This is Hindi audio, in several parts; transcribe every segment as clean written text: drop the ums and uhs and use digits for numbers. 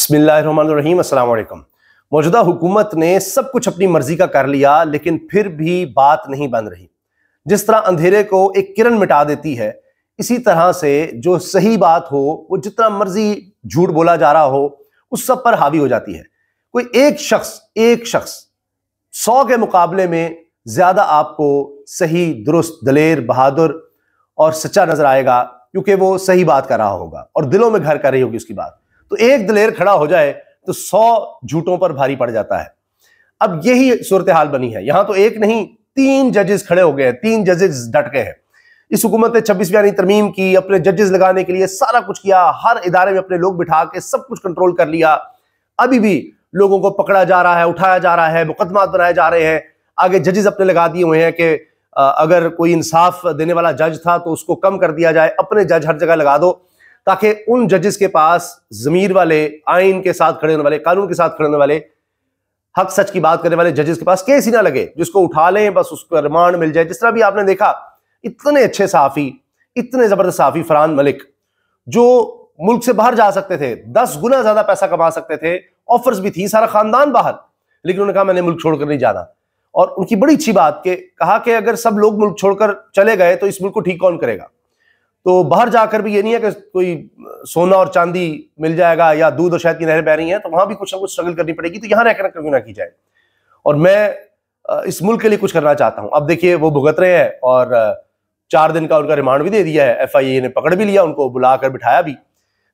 बिस्मिल्लाहिर्रहमानिर्रहीम, अस्सलाम वालेकुम। मौजूदा हुकूमत ने सब कुछ अपनी मर्जी का कर लिया, लेकिन फिर भी बात नहीं बन रही। जिस तरह अंधेरे को एक किरण मिटा देती है, इसी तरह से जो सही बात हो वो जितना मर्जी झूठ बोला जा रहा हो उस सब पर हावी हो जाती है। कोई एक शख्स 100 के मुकाबले में ज्यादा आपको सही, दुरुस्त, दलेर, बहादुर और सच्चा नजर आएगा, क्योंकि वो सही बात कर रहा होगा और दिलों में घर कर रही होगी उसकी बात। तो एक दलेर खड़ा हो जाए तो 100 झूठों पर भारी पड़ जाता है। अब यही सूरत हाल बनी है। यहां तो एक नहीं, 3 जजेस खड़े हो गए हैं, 3 जजेस डट गए हैं। इस हुकूमत ने 26वीं तरमीम की, अपने जजेस लगाने के लिए सारा कुछ किया, हर इदारे में अपने लोग बिठा के सब कुछ कंट्रोल कर लिया। अभी भी लोगों को पकड़ा जा रहा है, उठाया जा रहा है, मुकदमात बनाए जा रहे हैं। आगे जजेस अपने लगा दिए हुए हैं कि अगर कोई इंसाफ देने वाला जज था तो उसको कम कर दिया जाए, अपने जज हर जगह लगा दो, ताकि उन जजेस के पास जमीर वाले, आइन के साथ खड़े होने वाले, कानून के साथ खड़े होने वाले, हक सच की बात करने वाले जजेस के पास केस ही ना लगे, जिसको उठा लें बस उसको रिमांड मिल जाए। जिस तरह भी आपने देखा, इतने अच्छे सहाफी, इतने जबरदस्त सहाफी, फरहान मलिक, जो मुल्क से बाहर जा सकते थे, 10 गुना ज्यादा पैसा कमा सकते थे, ऑफर्स भी थी, सारा खानदान बाहर, लेकिन उन्होंने कहा मैंने मुल्क छोड़कर नहीं जाना। और उनकी बड़ी अच्छी बात कि कहा कि अगर सब लोग मुल्क छोड़कर चले गए तो इस मुल्क को ठीक कौन करेगा। तो बाहर जाकर भी ये नहीं है कि कोई सोना और चांदी मिल जाएगा या दूध और शहद की नहरें बह रही हैं, तो वहां भी कुछ ना कुछ स्ट्रगल करनी पड़ेगी। तो यहां रहकर क्यों ना की जाए, और मैं इस मुल्क के लिए कुछ करना चाहता हूं। अब देखिए वो भुगत रहे हैं और 4 दिन का उनका रिमांड भी दे दिया है, FIA ने पकड़ भी लिया, उनको बुलाकर बिठाया भी,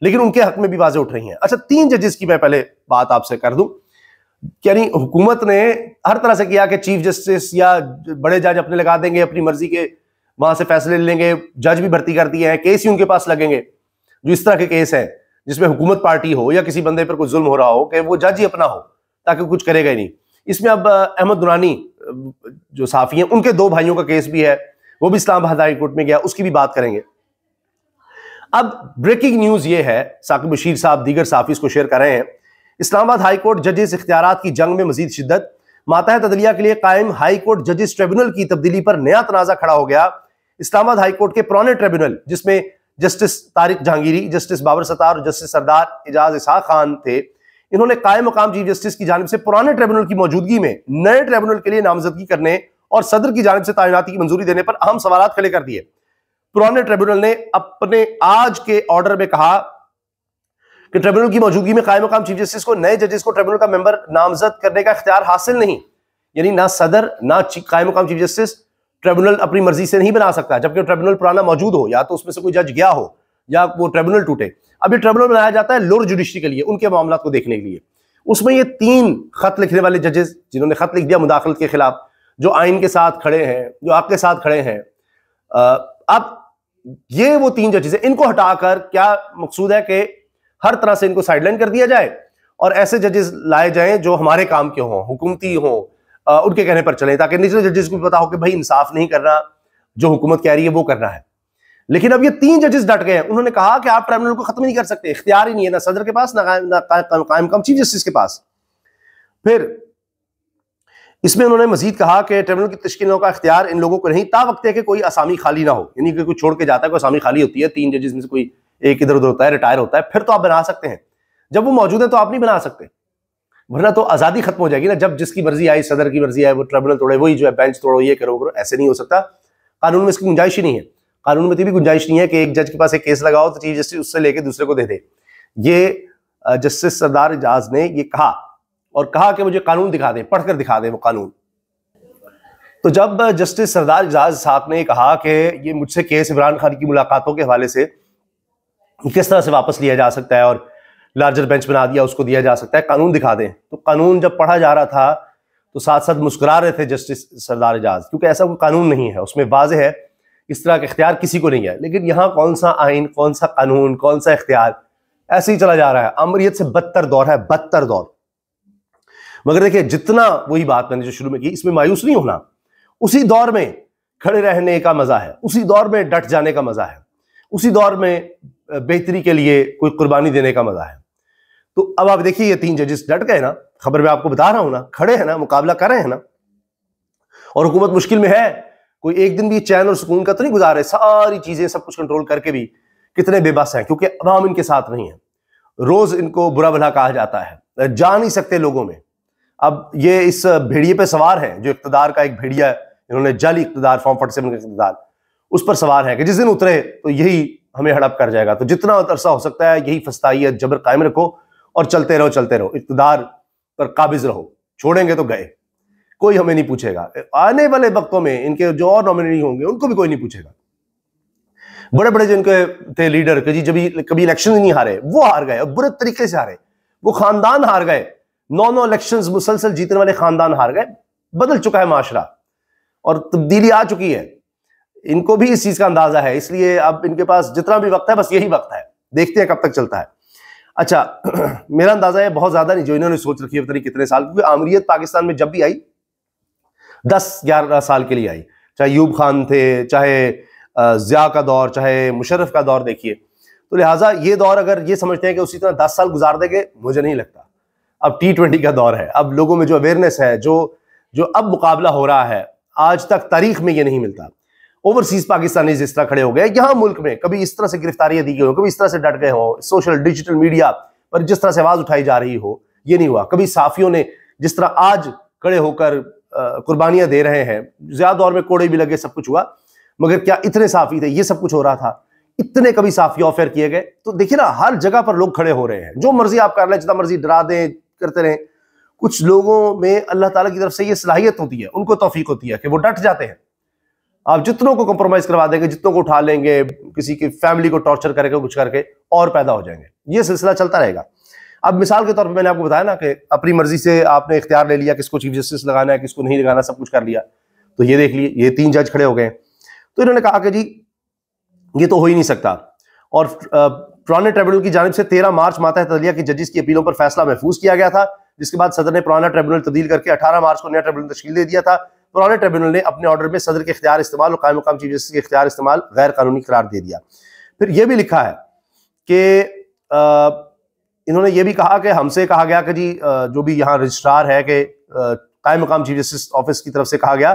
लेकिन उनके हक में भी आवाजें उठ रही हैं। अच्छा, 3 जजेस की मैं पहले बात आपसे कर दूं। यानी हुकूमत ने हर तरह से किया कि चीफ जस्टिस या बड़े जज अपने लगा देंगे, अपनी मर्जी के वहां से फैसले ले लेंगे, जज भी भर्ती कर दिए हैं, केस ही उनके पास लगेंगे। जो इस तरह के केस हैं जिसमें हुकूमत पार्टी हो या किसी बंदे पर कोई जुल्म हो रहा हो, कि वो जज ही अपना हो, ताकि कुछ करेगा ही नहीं। इसमें अब अहमद दुरानी जो साफी हैं, उनके 2 भाइयों का केस भी है, वो भी इस्लामाबाद हाई कोर्ट में गया, उसकी भी बात करेंगे। अब ब्रेकिंग न्यूज ये है, साकिब बशीर साहब दीगर साफी इसको शेयर कर रहे हैं। इस्लामाबाद हाई कोर्ट जजेस इख्तियारात की जंग में मजीद शिद्दत, माताहत अदलिया के लिए कायम हाई कोर्ट जजेस ट्रिब्यूनल की तब्दीली पर नया तनाजा खड़ा हो गया। इस्लामाबाद हाई कोर्ट के पुराने ट्रिब्यूनल, जिसमें जस्टिस तारिक जहांगीरी, जस्टिस बाबर सत्तार और जस्टिस सरदार एजाज इसहाक खान थे, इन्होंने कायम मकाम चीफ जस्टिस की जानिब से पुराने ट्रिब्यूनल की मौजूदगी में नए ट्रिब्यूनल के लिए नामजदगी करने और सदर की जानिब से तैनाती की मंजूरी देने पर अहम सवाल खड़े कर दिए। पुराने ट्रिब्यूनल ने अपने आज के ऑर्डर में कहा कि ट्रिब्यूनल की मौजूदगी में कायम मकाम चीफ जस्टिस को नए जजेस को ट्रिब्यूनल का मेंबर नामजद करने का इख्तियार हासिल नहीं। यानी ना सदर ना कायम मकाम चीफ जस्टिस ट्रिब्यूनल अपनी मर्जी से नहीं बना सकता, जबकि ट्रिब्यूनल पुराना मौजूद हो, या तो उसमें से कोई जज गया हो या वो ट्रिब्यूनल टूटे। अब ये ट्रिब्यूनल बनाया जाता है लोअर जुडिशरी के लिए, उनके मामला को देखने के लिए। उसमें ये 3 खत लिखने वाले जजेस, जिन्होंने खत लिख दिया मुदाखलत के खिलाफ, जो आइन के साथ खड़े हैं, जो आपके साथ खड़े हैं, अब ये वो 3 जजेस हैं। इनको हटाकर क्या मकसूद है कि हर तरह से इनको साइडलाइन कर दिया जाए और ऐसे जजेस लाए जाएं जो हमारे काम के हों, हुकूमती हों, उनके कहने पर चलें, ताकि निचले जजेस को भी पता हो कि भाई इंसाफ नहीं करना, जो हुकूमत कह रही है वो करना है। लेकिन अब ये 3 जजेस डट गए हैं। उन्होंने कहा कि आप ट्रिब्यूनल को खत्म नहीं कर सकते, इख्तियार ही नहीं है ना सदर के पास, ना कायम मकाम चीफ जस्टिस के पास। फिर इसमें उन्होंने मजीद कहा कि ट्रिब्यूनल की तश्कील का इख्तियार इन लोगों को नहीं, तावक्त है कि कोई असामी खाली ना हो। यानी कि कोई छोड़ के जाता है, कोई असामी खाली होती है, 3 जजेस में से कोई एक इधर उधर होता है, रिटायर होता है, फिर तो आप बना सकते हैं। जब वो मौजूद है तो आप नहीं बना सकते, वरना तो आजादी खत्म हो जाएगी ना। जब जिसकी मर्जी आई, सदर की मर्जी आई, वो ट्रिब्यूनल तोड़े, वही जो है बेंच तोड़ो, ये करो करो, ऐसे नहीं हो सकता। कानून में इसकी गुंजाइश ही नहीं है। कानून में तो भी गुंजाइश नहीं है कि एक जज के पास एक केस लगाओ तो चीफ जस्टिस उससे लेके दूसरे को दे दे। ये जस्टिस सरदार एजाज ने ये कहा, और कहा कि मुझे कानून दिखा दे, पढ़कर दिखा दे वो कानून। तो जब जस्टिस सरदार एजाज साहब ने कहा कि ये मुझसे केस इमरान खान की मुलाकातों के हवाले से किस तरह से वापस लिया जा सकता है और लार्जर बेंच बना दिया, उसको दिया जा सकता है, कानून दिखा दें। तो कानून जब पढ़ा जा रहा था तो साथ साथ मुस्कुरा रहे थे जस्टिस सरदार एजाज, क्योंकि ऐसा कोई कानून नहीं है, उसमें वाज़ेह है इस तरह का इख्तियार किसी को नहीं है। लेकिन यहाँ कौन सा आइन, कौन सा कानून, कौन सा इख्तियार, ऐसे ही चला जा रहा है। अमरियत से बदतर दौर है, बदतर दौर। मगर देखिए, जितना, वही बात मैंने जो शुरू में की, इसमें मायूस नहीं होना। उसी दौर में खड़े रहने का मजा है, उसी दौर में डट जाने का मजा है, उसी दौर में बेहतरी के लिए कोई कुर्बानी देने का मजा है। तो अब आप देखिए, ये 3 जजेस डट गए ना, खबर में आपको बता रहा हूं ना, खड़े हैं ना, मुकाबला कर रहे हैं ना। और हुकूमत मुश्किल में है, कोई एक दिन भी चैन और सुकून का तो नहीं गुजार रहे। सारी चीजें सब कुछ कंट्रोल करके भी कितने बेबस हैं, क्योंकि अवाम इनके साथ नहीं है। रोज इनको बुरा भला कहा जाता है, जा नहीं सकते लोगों में। अब ये इस भेड़िए पे सवार है जो इख्तिदार का एक भेड़िया है, इन्होंने जाली इख्तिदार फॉर्म 47 का इख्तिदार, उस पर सवार है कि जिस दिन उतरे तो यही हमें हड़प कर जाएगा। तो जितना अरसा हो सकता है यही फस्ताइयत जबर कायम रखो और चलते रहो, इख्तिदार पर काबिज रहो, छोड़ेंगे तो गए, कोई हमें नहीं पूछेगा। आने वाले वक्तों में इनके जो और नॉमिनी होंगे उनको भी कोई नहीं पूछेगा। बड़े बड़े जिनके थे लीडर कि जी जब कभी इलेक्शन नहीं हारे, वो हार गए और बुरे तरीके से हारे, वो खानदान हार गए, 9 इलेक्शंस मुसलसल जीतने वाले खानदान हार गए। बदल चुका है माशरा और तब्दीली आ चुकी है, इनको भी इस चीज का अंदाजा है, इसलिए अब इनके पास जितना भी वक्त है बस यही वक्त है, देखते हैं कब तक चलता है। अच्छा मेरा अंदाजा है बहुत ज्यादा नहीं जो इन्होंने सोच रखी है, पता नहीं कितने साल, क्योंकि आमरीत पाकिस्तान में जब भी आई 10-11 साल के लिए आई, चाहे यूब खान थे, चाहे जिया का दौर, चाहे मुशर्रफ का दौर देखिए। तो लिहाजा ये दौर अगर ये समझते हैं कि उसी तरह 10 साल गुजार देंगे, मुझे नहीं लगता। अब T20 का दौर है, अब लोगों में जो अवेयरनेस है, जो अब मुकाबला हो रहा है, आज तक तारीख में ये नहीं मिलता। ओवरसीज पाकिस्तानी जिस तरह खड़े हो गए, यहां मुल्क में कभी इस तरह से गिरफ्तारियां दी गई हो, कभी इस तरह से डट गए हो, सोशल डिजिटल मीडिया पर जिस तरह से आवाज उठाई जा रही हो, ये नहीं हुआ। कभी साफियों ने जिस तरह आज खड़े होकर कुर्बानियां दे रहे हैं, ज्यादा दौर में कोड़े भी लगे, सब कुछ हुआ, मगर क्या इतने साफी थे? ये सब कुछ हो रहा था, इतने कभी साफी ऑफर किए गए? तो देखिए ना, हर जगह पर लोग खड़े हो रहे हैं, जो मर्जी आप कर लें, जितना मर्जी डरा दें, करते रहें। कुछ लोगों में अल्लाह ताला की तरफ से ये सलाहियत होती है, उनको तौफीक होती है कि वो डट जाते हैं। आप जितनों को कंप्रोमाइज करवा देंगे, जितनों को उठा लेंगे, किसी की फैमिली को टॉर्चर करके कुछ करके और पैदा हो जाएंगे, ये सिलसिला चलता रहेगा। अब मिसाल के तौर पर मैंने आपको बताया ना कि अपनी मर्जी से आपने इख्तियार ले लिया किसको चीफ जस्टिस लगाना है, किसको नहीं लगाना, सब कुछ कर लिया। तो ये देख लिए, ये 3 जज खड़े हो गए, तो इन्होंने कहा कि जी ये तो हो ही नहीं सकता। और पुराने ट्रिब्यूनल की जानिब से 13 मार्च मातहत अदलिया की जजेस की अपीलों पर फैसला महफूज किया गया था, जिसके बाद सदर ने पुराना ट्रिब्यूनल तब्दील करके 18 मार्च को नया ट्रिब्यूनल तश्कील दे दिया था। पुराने ट्रिब्यूनल ने अपने ऑर्डर में सदर के इख्तियार इस्तेमाल और कायम मकाम चीफ जस्टिस के इख्तियार इस्तेमाल गैर कानूनी करार दे दिया। फिर यह भी लिखा है कि इन्होंने ये भी कहा कि हमसे कहा गया कि जी जो भी यहाँ रजिस्ट्रार है कि कायम मकाम चीफ जस्टिस ऑफिस की तरफ से कहा गया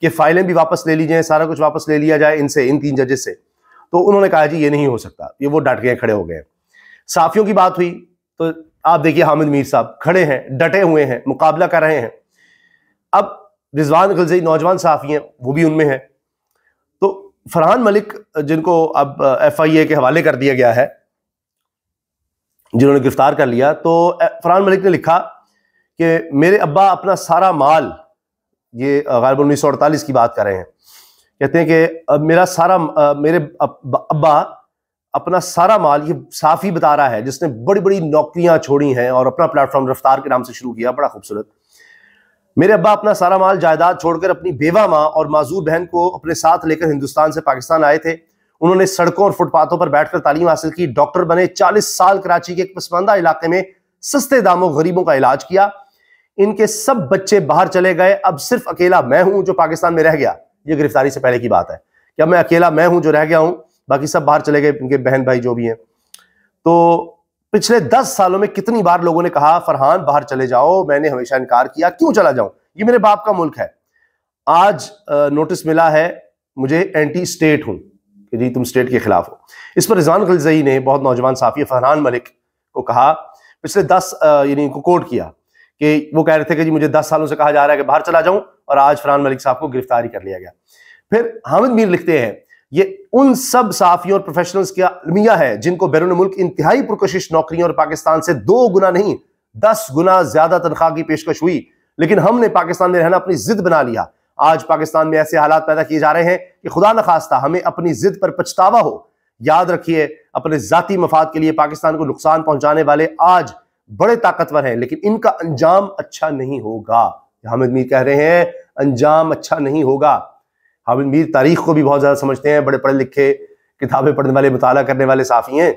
कि फाइलें भी वापस ले ली जाए, सारा कुछ वापस ले लिया जाए इनसे, इन 3 जजेस से। तो उन्होंने कहा जी ये नहीं हो सकता, ये वो डट गए, खड़े हो गए। साफियों की बात हुई तो आप देखिए हामिद मीर साहब खड़े हैं, डटे हुए हैं, मुकाबला कर रहे हैं। अब रिजवान गलज़ई नौजवान साफी हैं, वो भी उनमें है। तो फरहान मलिक जिनको अब FIA के हवाले कर दिया गया है, जिन्होंने गिरफ्तार कर लिया, तो फरहान मलिक ने लिखा कि मेरे अब्बा अपना सारा माल, ये गालिबन 1948 की बात कर रहे हैं, कहते हैं कि मेरे अब्बा अपना सारा माल, ये साफी बता रहा है जिसने बड़ी बड़ी नौकरियां छोड़ी हैं और अपना प्लेटफॉर्म रफ्तार के नाम से शुरू किया, बड़ा खूबसूरत। मेरे अब्बा अपना सारा माल जायदाद छोड़कर अपनी बेवा माँ और माजूर बहन को अपने साथ लेकर हिंदुस्तान से पाकिस्तान आए थे। उन्होंने सड़कों और फुटपाथों पर बैठकर तालीम हासिल की, डॉक्टर बने, 40 साल कराची के एक पसमानदा इलाके में सस्ते दामों गरीबों का इलाज किया। इनके सब बच्चे बाहर चले गए, अब सिर्फ अकेला मैं हूं जो पाकिस्तान में रह गया। ये गिरफ्तारी से पहले की बात है कि अब मैं अकेला मैं हूं जो रह गया हूं, बाकी सब बाहर चले गए, इनके बहन भाई जो भी हैं। तो पिछले 10 सालों में कितनी बार लोगों ने कहा फरहान बाहर चले जाओ, मैंने हमेशा इनकार किया, क्यों चला जाऊं, ये मेरे बाप का मुल्क है। आज नोटिस मिला है मुझे, एंटी स्टेट हूं कि जी तुम स्टेट के खिलाफ हो। इस पर रिजवान गलज़ई ने, बहुत नौजवान साफी फरहान मलिक को कहा, पिछले 10 यानी को कोट किया कि वो कह रहे थे कि जी मुझे 10 सालों से कहा जा रहा है कि बाहर चला जाऊं, और आज फरहान मलिक साहब को गिरफ्तारी कर लिया गया। फिर हामिद मीर लिखते हैं ये उन सब साफियों और प्रोफेशनल्स का अलमिया है जिनको बैरून मुल्क इंतहाई पुरकशिश नौकरियों और पाकिस्तान से 2 गुना नहीं 10 गुना ज्यादा तनख्वाह की पेशकश हुई, लेकिन हमने पाकिस्तान में रहना अपनी जिद बना लिया। आज पाकिस्तान में ऐसे हालात पैदा किए जा रहे हैं कि खुदा न खास्ता हमें अपनी जिद पर पछतावा हो। याद रखिए, अपने जाती मफाद के लिए पाकिस्तान को नुकसान पहुंचाने वाले आज बड़े ताकतवर हैं, लेकिन इनका अंजाम अच्छा नहीं होगा। हामिद मीर कह रहे हैं अंजाम अच्छा नहीं होगा। हामिद मीर तारीख को भी बहुत ज्यादा समझते हैं, बड़े पढ़े लिखे, किताबें पढ़ने वाले, मुताला करने वाले साफी हैं,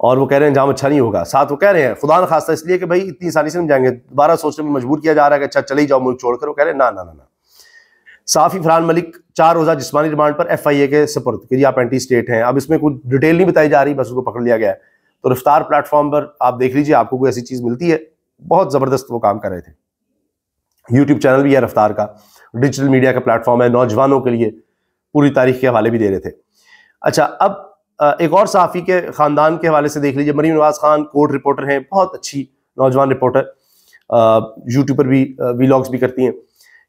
और वो कह रहे हैं अंजाम अच्छा नहीं होगा। साथ वो कह रहे हैं खुदा न खास्ता इसलिए कि भाई इतनी आसानी से नहीं जाएंगे, दोबारा सोचने में मजबूर किया जा रहा है कि अच्छा चले ही जाओ मुल्क छोड़कर। वो कह रहे हैं ना ना ना ना। साफी फरहान मलिक 4 रोजा जिस्मानी रिमांड पर FIA के सुपुर्द कि जी आप एंटी स्टेट हैं। अब इसमें कुछ डिटेल नहीं बताई जा रही, बस उसको पकड़ लिया गया है। तो रफ्तार प्लेटफॉर्म पर आप देख लीजिए, आपको कोई ऐसी चीज मिलती है, बहुत जबरदस्त वो काम कर रहे थे। यूट्यूब चैनल भी है रफ्तार का, डिजिटल मीडिया का प्लेटफॉर्म है, नौजवानों के लिए पूरी तारीख के हवाले भी दे रहे थे। अच्छा, अब एक और सहाफ़ी के ख़ानदान के हवाले से देख लीजिए, मरीम नवाज खान कोर्ट रिपोर्टर हैं, बहुत अच्छी नौजवान रिपोर्टर, यूट्यूब पर भी वीलॉग्स भी करती हैं।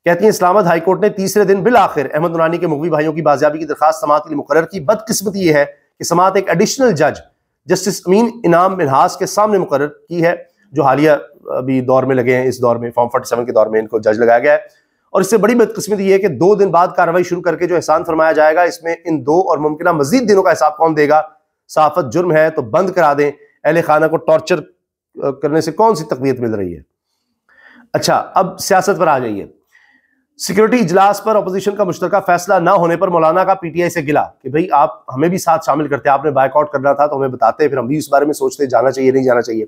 कहती हैं इस्लामाबाद हाई कोर्ट ने तीसरे दिन बिल आखिर अहमद नूरानी के मुग़वी भाइयों की बाजियाबी की दरखास्त समाअत के लिए मुकर्रर की। बदकिस्मती ये है कि समाअत एक एडिशनल जज जस्टिस अमीन इनाम मिनहास के सामने मुकर्रर की है, जो हालिया अभी दौर में लगे हैं, इस दौर में फॉर्म 47 के दौर में इनको जज लगाया गया है। और इससे बड़ी बदकिस्मती ये है कि 2 दिन बाद कार्रवाई शुरू करके जो एहसान फरमाया जाएगा, इसमें इन 2 और मुमकिन मजीद दिनों का हिसाब कौन देगा? सहाफत जुर्म है तो बंद करा दें। अहले खाना को टॉर्चर करने से कौन सी तकवीत मिल रही है? अच्छा, अब सियासत पर आ जाइए। सिक्योरिटी इजलास पर अपोजिशन का मुश्तरका फैसला ना होने पर मौलाना का पीटीआई से गिला कि भाई आप हमें भी साथ शामिल करते, आपने बायकॉट करना था तो हमें बताते, फिर हम भी इस बारे में सोचते जाना चाहिए नहीं जाना चाहिए।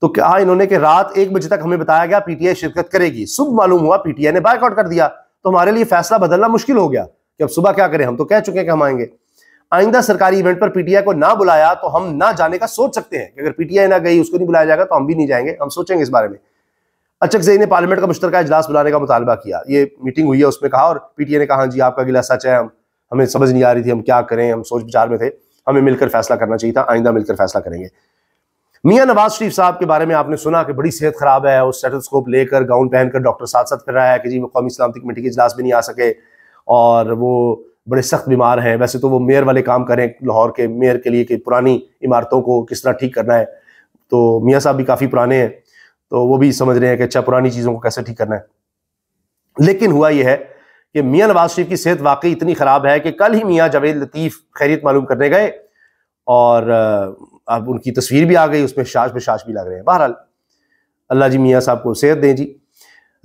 तो कहा इन्होंने कि रात 1 बजे तक हमें बताया गया पीटीआई शिरकत करेगी, सुबह मालूम हुआ पीटीआई ने बायकॉट कर दिया, तो हमारे लिए फैसला बदलना मुश्किल हो गया कि अब सुबह क्या करें। हम तो कह चुके हैं कि हम आएंगे। आइंदा सरकारी इवेंट पर पीटीआई को ना बुलाया तो हम ना जाने का सोच सकते हैं कि अगर पीटीआई ना गई, उसको नहीं बुलाया जाएगा तो हम भी नहीं जाएंगे, हम सोचेंगे इस बारे में। अचक ज़ई ने पार्लियामेंट का मुश्तरका इजलास बुलाने का मुतालबा किया। ये मीटिंग हुई है, उसमें कहा, और पीटीआई ने कहा हाँ जी आपका गिला सच है, हमें समझ नहीं आ रही थी हम क्या करें, हम सोच विचार में थे, हमें मिलकर फैसला करना चाहिए था, आइंदा मिलकर फैसला करेंगे। मियां नवाज शरीफ साहब के बारे में आपने सुना कि बड़ी सेहत खराब है, वो स्टेथोस्कोप लेकर गाउन पहनकर डॉक्टर साथ साथ फिर रहा है कि जी वो कौमी सलामती कमेटी के इजलास में नहीं आ सके और वो बड़े सख्त बीमार हैं। वैसे तो वो मेयर वाले काम करें लाहौर के मेयर के लिए कि पुरानी इमारतों को किस तरह ठीक करना है, तो मियाँ साहब भी काफ़ी पुराने हैं, तो वो भी समझ रहे हैं कि अच्छा पुरानी चीज़ों को कैसे ठीक करना है। लेकिन हुआ यह है कि मियाँ नवाज शरीफ की सेहत वाकई इतनी ख़राब है कि कल ही मियाँ जावेद लतीफ़ खैरियत मालूम करने गए और अब उनकी तस्वीर भी आ गई, उसमें शाश बेशाश भी लग रहे हैं। बहरहाल अल्लाह जी मियाँ साहब को सेहत दें जी।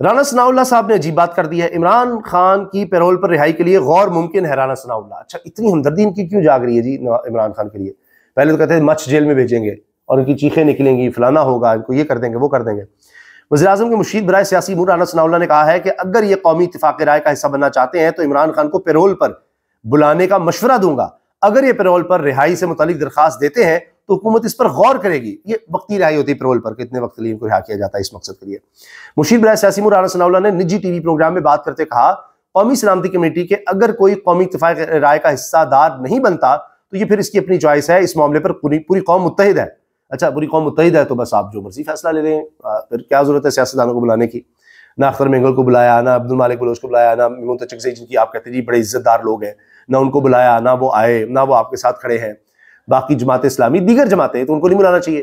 राना सनाउल्लाह साहब ने अजीब बात कर दी है, इमरान खान की पैरोल पर रिहाई के लिए गौर मुमकिन है। राना सनाउल्लाह, अच्छा इतनी हमदर्दी इनकी क्यों जाग रही है जी इमरान खान के लिए? पहले तो कहते हैं मच जेल में भेजेंगे और उनकी चीखें निकलेंगी, फलाना होगा, इनको ये कर देंगे वो कर देंगे। वज़ीर आज़म के मुशीर बराए सियासी अमूर राना सनाउल्लाह ने कहा है कि अगर ये कौमी इत्तेफाक राय का हिस्सा बनना चाहते हैं तो इमरान खान को पैरोल पर बुलाने का मशवरा दूंगा। अगर ये पैरोल पर रिहाई से मुतालिक दरखास्त देते हैं तो हुकूमत इस पर गौर करेगी। ये वक्ती रिहाई होती है पैरोल पर, कितने वक्त के लिए इनको रिहा किया जाता है इस मकसद के लिए। मुशीर बराए सियासी अमूर राना सनाउल्लाह ने निजी टीवी प्रोग्राम में बात करते कहा, कौमी सलामती कमेटी के अगर कोई कौमी इत्तेफाक राय का हिस्सादार नहीं बनता तो ये फिर इसकी अपनी चॉइस है, इस मामले पर पूरी कौम मुत्तहिद है। अच्छा पूरी कौम मुत्तहिद है तो बस आप जो मर्जी फैसला ले लें, फिर क्या जरूरत है सियासतदानों को बुलाने की? ना अख्तर मेंगल को बुलाया, ना अब्दुल मालिक बलोच को बुलाया, ना महमूद अचकज़ई जिनकी आप कहते जी बड़े इज्जतदार लोग हैं, ना उनको बुलाया, ना वो आए, ना वो आपके साथ खड़े हैं। बाकी जमात इस्लामी दीगर जमातें तो उनको नहीं बुलाना चाहिए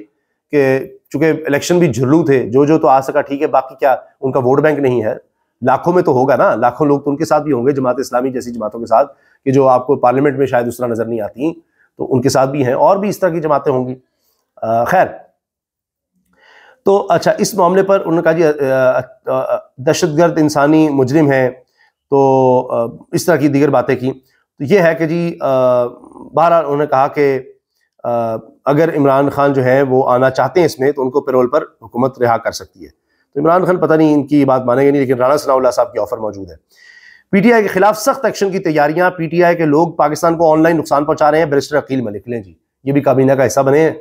कि चूंकि इलेक्शन भी झुर्रू थे, जो तो आ सका ठीक है, बाकी क्या उनका वोट बैंक नहीं है, लाखों में तो होगा ना, लाखों लोग तो उनके साथ भी होंगे, जमात इस्लामी जैसी जमातों के साथ कि जो आपको पार्लियामेंट में शायद उस तरह नजर नहीं आती, तो उनके साथ भी हैं, और भी इस तरह की जमातें होंगी। खैर, तो अच्छा इस मामले पर उन्होंने कहा जी दहशतगर्द इंसानी मुजरिम है, तो इस तरह की दीगर बातें की। तो ये है कि जी बहरहाल उन्होंने कहा कि अगर इमरान खान जो है वो आना चाहते हैं इसमें तो उनको पैरोल पर हुकूमत रिहा कर सकती है। तो इमरान खान पता नहीं इनकी बात मानेंगे नहीं, लेकिन राना सनाउल्लाह साहब की ऑफर मौजूद है। पीटीआई के खिलाफ सख्त एक्शन की तैयारियां, पीटीआई के लोग पाकिस्तान को ऑनलाइन नुकसान पहुंचा रहे हैं, बैरिस्टर अकील मलिक लें जी, ये भी काबीना का हिस्सा बने हैं।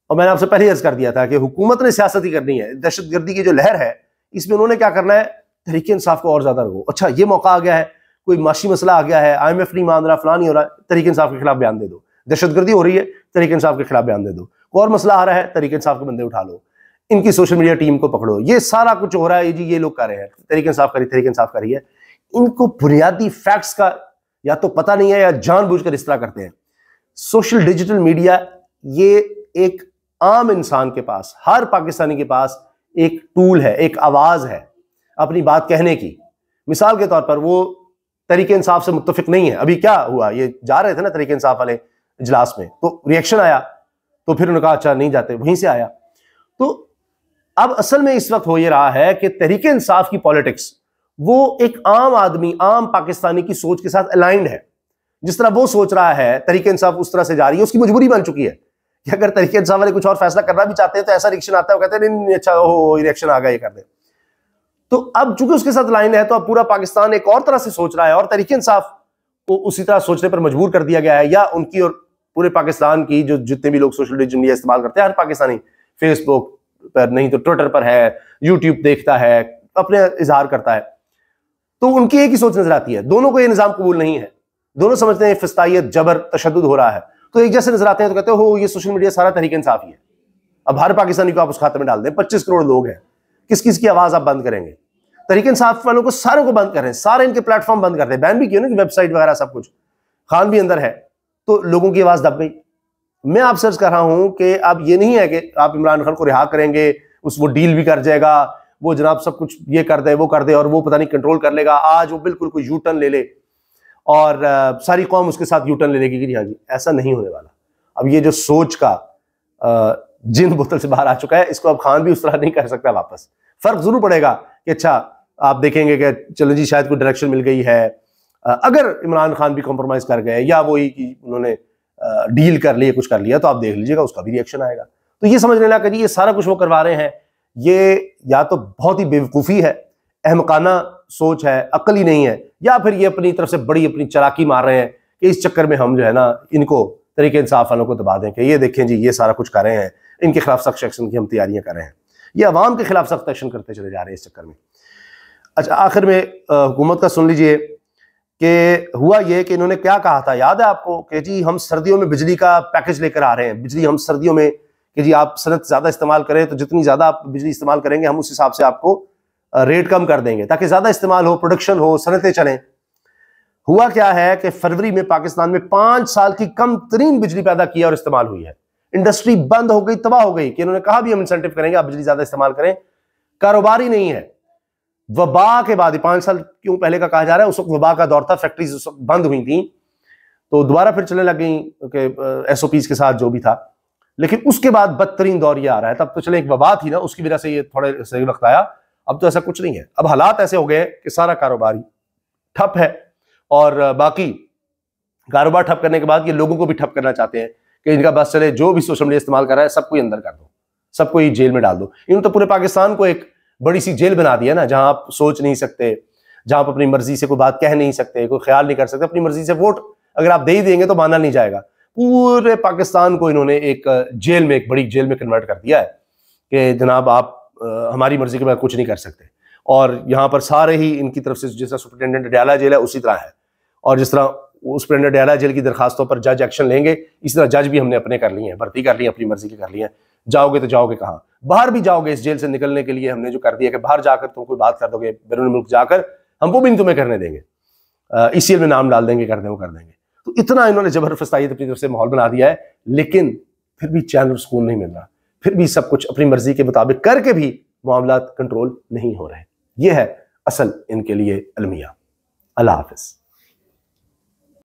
और मैंने आपसे पहले ही अर्ज कर दिया था कि हुकूमत ने सियासत ही करनी है, दहशतगर्दी की जो लहर है इसमें उन्होंने क्या करना है, तहरीक इंसाफ को और ज्यादा रखो। अच्छा ये मौका आ गया है, कोई माशी मसला आ गया है, IMF नहीं मान रहा, फलान नहीं हो रहा, तहरीक इंसाफ के खिलाफ बयान दे दो। दहशतगर्दी हो रही है, तहरीक इंसाफ के खिलाफ बयान दे दो। और मसला आ रहा है, तहरीक इंसाफ के बंदे उठा लो, इनकी सोशल मीडिया टीम को पकड़ो। ये सारा कुछ हो रहा है जी, ये लोग कर रहे हैं, तहरीक इंसाफ करी, तहरीक इंसाफ करी है। इनको बुनियादी फैक्ट्स का या तो पता नहीं है या जानबूझकर इस तरह करते हैं। सोशल डिजिटल मीडिया ये एक आम इंसान के पास, हर पाकिस्तानी के पास एक टूल है, एक आवाज है अपनी बात कहने की। मिसाल के तौर पर वो तहरीक इंसाफ से मुत्तफिक नहीं है। अभी क्या हुआ, ये जा रहे थे ना तहरीक इंसाफ वाले इजलास में, तो रिएक्शन आया, तो फिर उन्होंने कहा अच्छा नहीं जाते, वहीं से आया। तो अब असल में इस वक्त हो ये रहा है कि तहरीक इंसाफ की पॉलिटिक्स वो एक आम आदमी, आम पाकिस्तानी की सोच के साथ अलाइंड है। जिस तरह वो सोच रहा है तहरीक इंसाफ उस तरह से जा रही है, उसकी मजबूरी बन चुकी है कि अगर तहरीक इंसाफ वाले कुछ और फैसला करना भी चाहते हैं तो ऐसा रिएक्शन आता है, वो कहते हैं नहीं अच्छा हो रिएक्शन आ गया, ये कर दे। तो अब चूंकि उसके साथ लाइन है तो अब पूरा पाकिस्तान एक और तरह से सोच रहा है और तहरीक इंसाफ को उसी तरह सोचने पर मजबूर कर दिया गया है। या उनकी और पूरे पाकिस्तान की जो जितने भी लोग सोशल मीडिया इस्तेमाल करते हैं, हर पाकिस्तानी फेसबुक पर नहीं तो ट्विटर पर है, यूट्यूब देखता है, अपने इजहार करता है, तो उनकी एक ही सोच नजर आती है। दोनों को ये निजाम कबूल नहीं है, दोनों समझते हैं फिस्तायत, जबर, तशद्दुद हो रहा है। तो एक जैसे नजर आते हैं तो कहते हो ये सोशल मीडिया सारा तहरीक इंसाफ ही है। अब हर पाकिस्तानी को आप उस खाते में डाल दें, 25 करोड़ लोग हैं, किस किस की आवाज आप बंद करेंगे? तहरीक इंसाफ वालों को सारों को बंद कर रहे हैं, सारे इनके प्लेटफॉर्म बंद कर रहे हैं, बैन भी किया ना कि वेबसाइट वगैरह सब कुछ, खान भी अंदर है, तो लोगों की आवाज दब गई। मैं आप सर्च कर रहा हूं कि अब ये नहीं है कि आप इमरान खान को रिहा करेंगे, वो डील भी कर जाएगा, वो जनाब सब कुछ ये कर दे वो कर दे और वो पता नहीं कंट्रोल कर लेगा, आज वो बिल्कुल कोई यू टर्न ले ले और सारी कौम उसके साथ यू टर्न ले लेगी कि हाँ जी, ऐसा नहीं होने वाला। अब ये जो सोच का जिन बोतल से बाहर आ चुका है, इसको अब खान भी उस तरह नहीं कर सकता वापस। फर्क जरूर पड़ेगा कि अच्छा आप देखेंगे कि चलो जी शायद कोई डायरेक्शन मिल गई है, अगर इमरान खान भी कॉम्प्रोमाइज कर गए या वही कि उन्होंने डील कर ली, कुछ कर लिया, तो आप देख लीजिएगा उसका भी रिएक्शन आएगा। तो ये समझ लेना कि ये सारा कुछ वो करवा रहे हैं, ये या तो बहुत ही बेवकूफ़ी है, अहमकाना सोच है, अक्ल ही नहीं है, या फिर ये अपनी तरफ से बड़ी अपनी चालाकी मार रहे हैं कि इस चक्कर में हम जो है ना इनको तरीके इंसाफ वालों को दबा दें कि ये देखें जी ये सारा कुछ कर रहे हैं, इनके खिलाफ सख्त एक्शन की हम तैयारियां कर रहे हैं, ये अवाम के खिलाफ सख्त एक्शन करते चले जा रहे हैं इस चक्कर में। अच्छा, आखिर में हुकूमत का सुन लीजिए कि हुआ ये कि इन्होंने क्या कहा था, याद है आपको कि जी हम सर्दियों में बिजली का पैकेज लेकर आ रहे हैं, बिजली हम सर्दियों में कि जी आप सनत ज़्यादा इस्तेमाल करें तो जितनी ज़्यादा आप बिजली इस्तेमाल करेंगे हम उस हिसाब से आपको रेट कम कर देंगे ताकि ज़्यादा इस्तेमाल हो, प्रोडक्शन हो, सनतें चलें। हुआ क्या है कि फरवरी में पाकिस्तान में 5 साल की कम तरीन बिजली पैदा की और इस्तेमाल हुई है, इंडस्ट्री बंद हो गई, तबाह हो गई कि इन्होंने कहा भी हम इंसेंटिव करेंगे आप बिजली ज़्यादा इस्तेमाल करें, कारोबार ही नहीं है। वबा के बाद 5 साल क्यों पहले का कहा जा रहा है, उस वक्त वबा का दौर था, फैक्ट्रीज उस वक्त बंद हुई थी, तो दोबारा फिर चलने लग गई SOPs के साथ जो भी था, लेकिन उसके बाद बदतरीन दौर ये आ रहा है। तब तो चले एक वबा थी ना, उसकी वजह से ये थोड़े सही वक्त आया, अब तो ऐसा कुछ नहीं है। अब हालात ऐसे हो गए कि सारा कारोबार ही ठप है और बाकी कारोबार ठप करने के बाद ये लोगों को भी ठप करना चाहते हैं कि इनका बस चले, जो भी सोशल मीडिया इस्तेमाल कर रहा है सबको ही अंदर कर दो, सबको ही जेल में डाल दो। इन्होंने तो पूरे पाकिस्तान को एक बड़ी सी जेल बना दिया ना, जहां आप सोच नहीं सकते, जहां आप अपनी मर्जी से कोई बात कह नहीं सकते, कोई ख्याल नहीं कर सकते, अपनी मर्जी से वोट अगर आप दे ही देंगे तो माना नहीं जाएगा। पूरे पाकिस्तान को इन्होंने एक जेल में, एक बड़ी जेल में कन्वर्ट कर दिया है कि जनाब आप हमारी मर्जी के बाद कुछ नहीं कर सकते। और यहाँ पर सारे ही इनकी तरफ से, जिस तरह सुपरिटेंडेंट डयाला जेल है उसी तरह है, और जिस तरह उस सुपरिटेंडेंट डयाला जेल की दरखास्तों पर जज एक्शन लेंगे, इसी तरह जज भी हमने अपने कर लिए हैं, भर्ती कर ली है, अपनी मर्जी के कर लिए हैं। जाओगे तो जाओगे कहाँ, बाहर भी जाओगे इस जेल से निकलने के लिए हमने जो कर दिया कि बाहर जाकर तुम कोई बात कर दोगे बैरून मुल्क जाकर, हम वो भी नहीं तुम्हें करने देंगे, इस जेल में नाम डाल देंगे, कर देंगे। तो इतना इन्होंने जबरदस्ती अपनी तरफ से माहौल बना दिया है, लेकिन फिर भी चैन और सुकून नहीं मिल रहा, फिर भी सब कुछ अपनी मर्जी के मुताबिक करके भी मामला कंट्रोल नहीं हो रहे। यह है असल इनके लिए अलमिया। अल्लाह हाफिज।